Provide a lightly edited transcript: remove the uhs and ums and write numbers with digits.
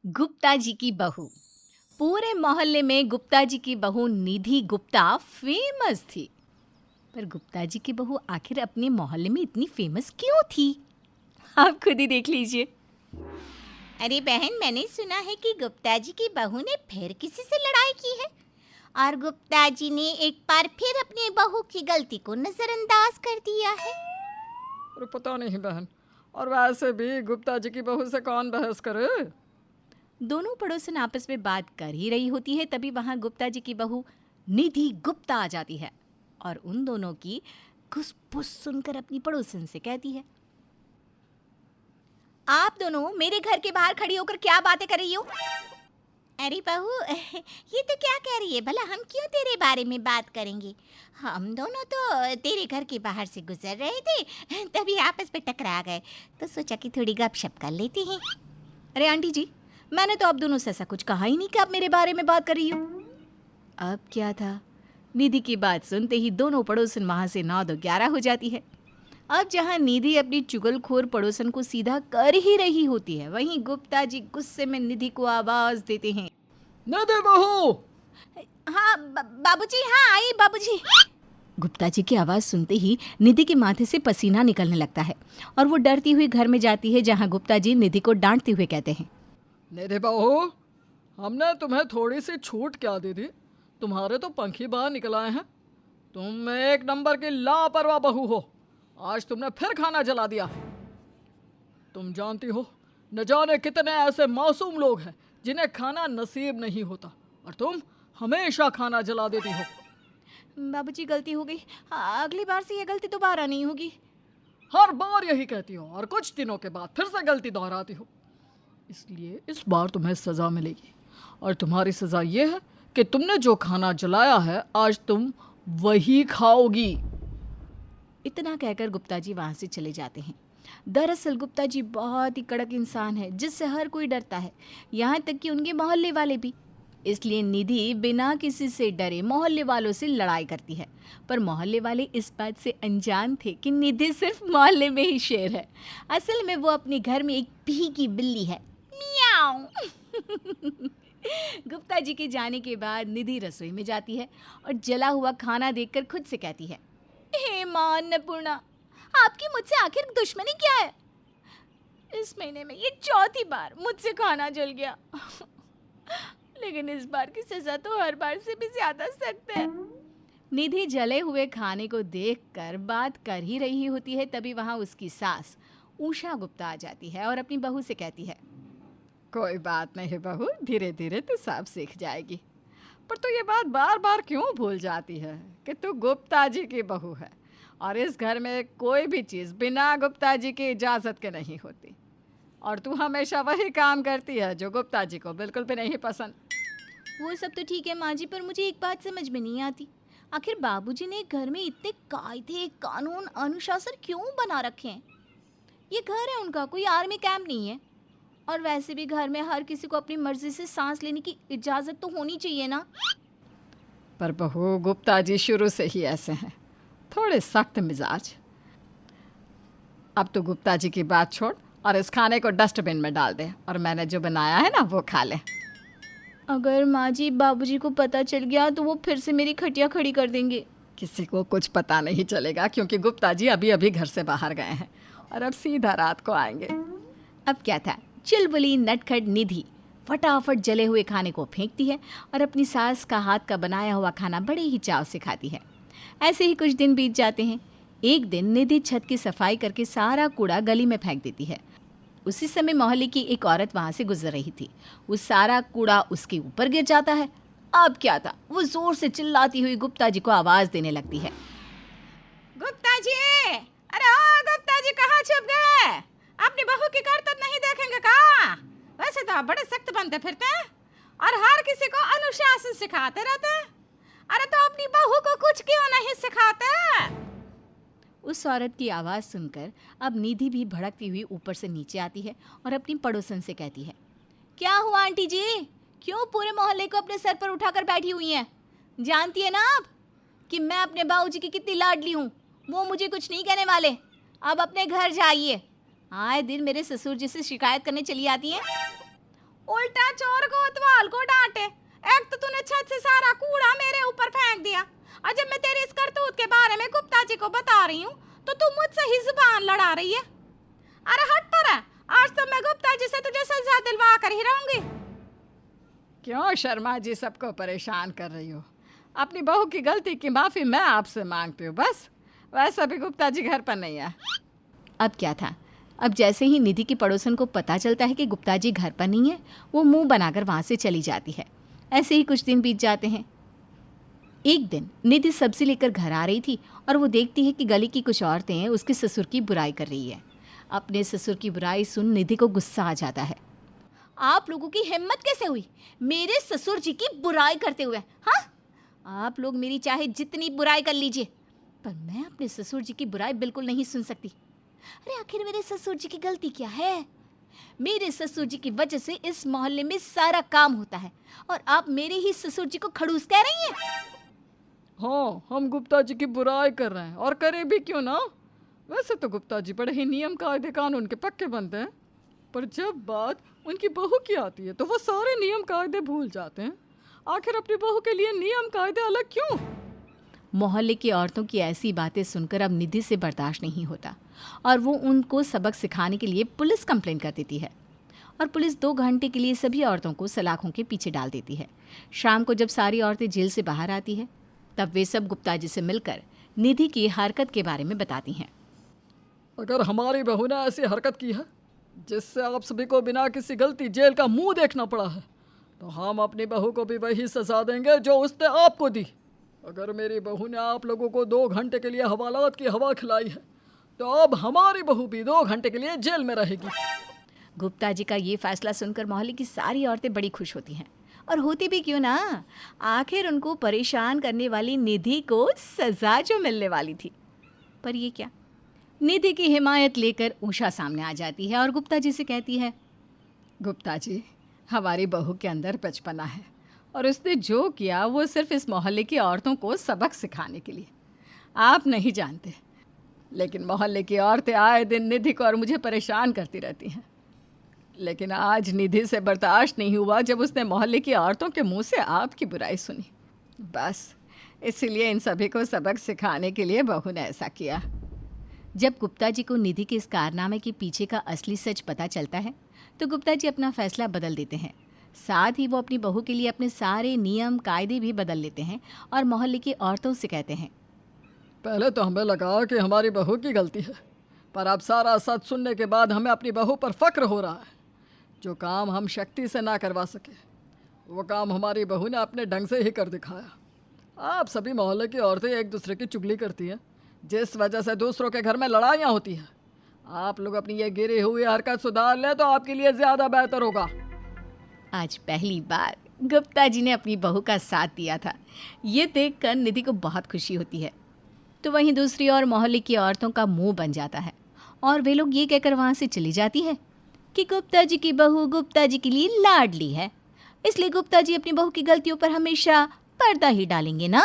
गुप्ता जी की बहू। पूरे मोहल्ले में गुप्ता जी की बहू निधि गुप्ता फेमस थी। पर गुप्ता जी की बहू आखिर अपने मोहल्ले में इतनी फेमस क्यों थी? आप खुद ही देख लीजिए। अरे बहन, मैंने सुना है कि गुप्ता जी की बहू ने फिर किसी से लड़ाई की है और गुप्ता जी ने एक बार फिर अपनी बहू की गलती को नजरअंदाज कर दिया है। अरे पता नहीं बहन। और वैसे भी गुप्ता जी की बहू से कौन बहस करे। दोनों पड़ोसन आपस में बात कर ही रही होती है, तभी वहां गुप्ता जी की बहू निधि गुप्ता आ जाती है और उन दोनों की घुसपुस सुनकर अपनी पड़ोसन से कहती है, आप दोनों मेरे घर के बाहर खड़ी होकर क्या बातें कर रही हो? अरे बहू, ये तो क्या कह रही है भला? हम क्यों तेरे बारे में बात करेंगे? हम दोनों तो तेरे घर के बाहर से गुजर रहे थे, तभी आपस में टकरा गए, तो सोचा कि थोड़ी गपशप कर लेते हैं। अरे आंटी जी, मैंने तो आप दोनों से ऐसा कुछ कहा ही नहीं कि आप मेरे बारे में बात कर रही हो। अब क्या था, निधि की बात सुनते ही दोनों पड़ोसन वहां से 9-11 हो जाती है। अब जहां निधि अपनी चुगलखोर पड़ोसन को सीधा कर ही रही होती है, वहीं गुप्ता जी गुस्से में निधि को आवाज देते हैं, निधि बहू। हाँ बाबूजी, हाँ आई बाबूजी। गुप्ता जी की आवाज़ सुनते ही निधि के माथे से पसीना निकलने लगता है और वो डरती हुई घर में जाती है, जहां गुप्ता जी निधि को डांटते हुए कहते हैं, निधि बहू, हमने तुम्हें थोड़ी सी छूट क्या दी थी? तुम्हारे तो पंख ही बाहर निकल आए हैं। तुम एक नंबर की लापरवाह बहू हो। आज तुमने फिर खाना जला दिया। तुम जानती हो, न जाने कितने ऐसे मासूम लोग हैं जिन्हें खाना नसीब नहीं होता, और तुम हमेशा खाना जला देती हो। बाबूजी गलती हो गई, अगली बार से ये गलती दोबारा नहीं होगी। हर बार यही कहती हो और कुछ दिनों के बाद फिर से गलती दोहराती हो। इसलिए इस बार तुम्हें सज़ा मिलेगी, और तुम्हारी सज़ा ये है कि तुमने जो खाना जलाया है आज तुम वही खाओगी। इतना कहकर गुप्ता जी वहाँ से चले जाते हैं। दरअसल गुप्ता जी बहुत ही कड़क इंसान है, जिससे हर कोई डरता है, यहाँ तक कि उनके मोहल्ले वाले भी। इसलिए निधि बिना किसी से डरे मोहल्ले वालों से लड़ाई करती है। पर मोहल्ले वाले इस बात से अनजान थे कि निधि सिर्फ मोहल्ले में ही शेर है। असल में वो अपने घर में एक भीगी बिल्ली है। मियाऊं। गुप्ता जी के जाने के बाद निधि रसोई में जाती है और जला हुआ खाना देखकर खुद से कहती है, हे मां अन्नपूर्णा, आपकी मुझसे आखिर दुश्मनी क्या है? इस महीने में ये चौथी बार मुझसे खाना जल गया। लेकिन इस बार की सजा तो हर बार से भी ज्यादा सख्त है। निधि जले हुए खाने को देखकर बात कर ही रही होती है, तभी वहां उसकी सास उषा गुप्ता आ जाती है और अपनी बहू से कहती है, कोई बात नहीं बहू, धीरे धीरे तू सब सीख जाएगी। पर तू ये बात बार बार क्यों भूल जाती है कि तू गुप्ता जी की बहू है, और इस घर में कोई भी चीज़ बिना गुप्ता जी की इजाज़त के नहीं होती। और तू हमेशा वही काम करती है जो गुप्ता जी को बिल्कुल भी नहीं पसंद। वो सब तो ठीक है माँ जी, पर मुझे एक बात समझ में नहीं आती, आखिर बाबूजी ने घर में इतने कायदे कानून अनुशासन क्यों बना रखे हैं? ये घर है उनका, कोई आर्मी कैंप नहीं है। और वैसे भी घर में हर किसी को अपनी मर्जी से सांस लेने की इजाज़त तो होनी चाहिए ना। पर बहू, गुप्ता जी शुरू से ही ऐसे हैं, थोड़े सख्त मिजाज। अब तो गुप्ता जी की बात छोड़ और इस खाने को डस्टबिन में डाल दे, और मैंने जो बनाया है ना वो खा ले। अगर माँ जी बाबूजी को पता चल गया तो वो फिर से मेरी खटिया खड़ी कर देंगे। किसी को कुछ पता नहीं चलेगा, क्योंकि गुप्ता जी अभी अभी घर से बाहर गए हैं और अब सीधा रात को आएंगे। अब क्या था, चुलबुली नटखट निधि फटाफट जले हुए खाने को फेंकती है और अपनी सास का हाथ का बनाया हुआ खाना बड़े ही चाव से खाती है। ऐसे ही कुछ दिन बीत जाते हैं। एक दिन निधि छत की सफाई करके सारा कूड़ा गली में फेंक देती है। उसी समय मोहल्ले की एक औरत वहां से गुजर रही थी। वो सारा कूड़ा उसके ऊपर गिर जाता है। अब क्या था, वो जोर से चिल्लाती हुई गुप्ता जी को आवाज देने लगती है, गुप्ता जी, अरे ओ गुप्ता जी, कहाँ छुप गए? अपनी बहू की करतूत नहीं देखेंगे का? वैसे तो आप बड़े सख्त बनते फिरते हैं और हर किसी को अनुशासन सिखाते रहते हैं। अरे तो अपनी बहू को कुछ क्यों नहीं सिखाते? उस औरत की आवाज़ सुनकर अब निधि भी भड़कती हुई ऊपर से नीचे आती है और अपनी पड़ोसन से कहती है, क्या हुआ आंटी जी, क्यों पूरे मोहल्ले को अपने सर पर उठाकर बैठी हुई हैं? जानती है ना आप कि मैं अपने बाबूजी की कितनी लाडली हूँ, वो मुझे कुछ नहीं कहने वाले। अब अपने घर जाइए। आए दिन मेरे ससुर जी से शिकायत करने चली आती हैं। उल्टा चोर कोतवाल को डांटे। एक तो तूने छत से सारा कूड़ा मेरे ऊपर फेंक दिया, और जब मैं तेरी इस करतूत के बारे में गुप्ता जी को बता रही हूँ तो तू मुझसे ही जुबान लड़ा रही है। अरे हट पर, आज तो मैं गुप्ता जी से तुझे सजा दिलवा कर ही रहूंगी। क्यों शर्मा जी सबको परेशान कर रही हो? अपनी बहू की गलती की माफ़ी मैं आपसे मांगती हूँ बस। वैसे भी गुप्ता जी घर पर नहीं है। अब क्या था, अब जैसे ही निधि की पड़ोसन को पता चलता है कि गुप्ता जी घर पर नहीं है, वो मुंह बनाकर वहाँ से चली जाती है। ऐसे ही कुछ दिन बीत जाते हैं। एक दिन निधि सब्जी लेकर घर आ रही थी और वो देखती है कि गली की कुछ औरतें उसके ससुर की बुराई कर रही है। अपने ससुर की बुराई सुन निधि को गुस्सा आ जाता है। आप लोगों की हिम्मत कैसे हुई मेरे ससुर जी की बुराई करते हुए? हाँ, आप लोग मेरी चाहे जितनी बुराई कर लीजिए, पर मैं अपने ससुर जी की बुराई बिल्कुल नहीं सुन सकती। अरे आखिर मेरे ससुर जी की गलती क्या है? मेरे ससुर जी की वजह से इस मोहल्ले में सारा काम होता है और आप मेरे ही ससुर जी को खड़ूस कह रही हैं। हाँ, हम गुप्ता जी की बुराई कर रहे हैं, और करे भी क्यों ना। वैसे तो गुप्ता जी बड़े ही नियम कायदे कानून के पक्के बनते हैं, पर जब बात उनकी बहू की आती है तो वो सारे नियम कायदे भूल जाते हैं। आखिर अपनी बहू के लिए नियम कायदे अलग क्यों? मोहल्ले की औरतों की ऐसी बातें सुनकर अब निधि से बर्दाश्त नहीं होता और वो उनको सबक सिखाने के लिए पुलिस कंप्लेंट कर देती है। और पुलिस 2 घंटे के लिए सभी औरतों को सलाखों के पीछे डाल देती है। शाम को जब सारी औरतें जेल से बाहर आती है, तब वे सब गुप्ता जी से मिलकर निधि की हरकत के बारे में बताती हैं। अगर हमारी बहू ने ऐसी हरकत की है जिससे आप सभी को बिना किसी गलती जेल का मुंह देखना पड़ा है, तो हम अपनी बहू को भी वही सजा देंगे जो उसने आपको दी। अगर मेरी बहू ने आप लोगों को 2 घंटे के लिए हवालात की हवा खिलाई है, तो अब हमारी बहू भी 2 घंटे के लिए जेल में रहेगी। गुप्ता जी का ये फैसला सुनकर मोहल्ले की सारी औरतें बड़ी खुश होती हैं, और होती भी क्यों ना, आखिर उनको परेशान करने वाली निधि को सजा जो मिलने वाली थी। पर ये क्या, निधि की हिमायत लेकर उषा सामने आ जाती है और गुप्ता जी से कहती है, गुप्ता जी, हमारी बहू के अंदर बचपना है और उसने जो किया वो सिर्फ इस मोहल्ले की औरतों को सबक सिखाने के लिए। आप नहीं जानते, लेकिन मोहल्ले की औरतें आए दिन निधि को और मुझे परेशान करती रहती हैं। लेकिन आज निधि से बर्दाश्त नहीं हुआ जब उसने मोहल्ले की औरतों के मुंह से आपकी बुराई सुनी। बस इसीलिए इन सभी को सबक सिखाने के लिए बहू ने ऐसा किया। जब गुप्ता जी को निधि के इस कारनामे के पीछे का असली सच पता चलता है, तो गुप्ता जी अपना फैसला बदल देते हैं। साथ ही वो अपनी बहू के लिए अपने सारे नियम कायदे भी बदल लेते हैं और मोहल्ले की औरतों से कहते हैं, पहले तो हमें लगा कि हमारी बहू की गलती है, पर अब सारा सच सुनने के बाद हमें अपनी बहू पर फक्र हो रहा है। जो काम हम शक्ति से ना करवा सके, वो काम हमारी बहू ने अपने ढंग से ही कर दिखाया। आप सभी मोहल्ले की औरतें एक दूसरे की चुगली करती हैं, जिस वजह से दूसरों के घर में लड़ाइयाँ होती हैं। आप लोग अपनी ये गिरी हुई हरकत सुधार लें तो आपके लिए ज़्यादा बेहतर होगा। आज पहली बार गुप्ता जी ने अपनी बहू का साथ दिया था। ये देखकर निधि को बहुत खुशी होती है। तो वहीं दूसरी ओर मोहल्ले की औरतों का मुंह बन जाता है और वे लोग ये कहकर वहाँ से चली जाती है कि गुप्ता जी की बहू गुप्ता जी के लिए लाडली है, इसलिए गुप्ता जी अपनी बहू की गलतियों पर हमेशा पर्दा ही डालेंगे ना।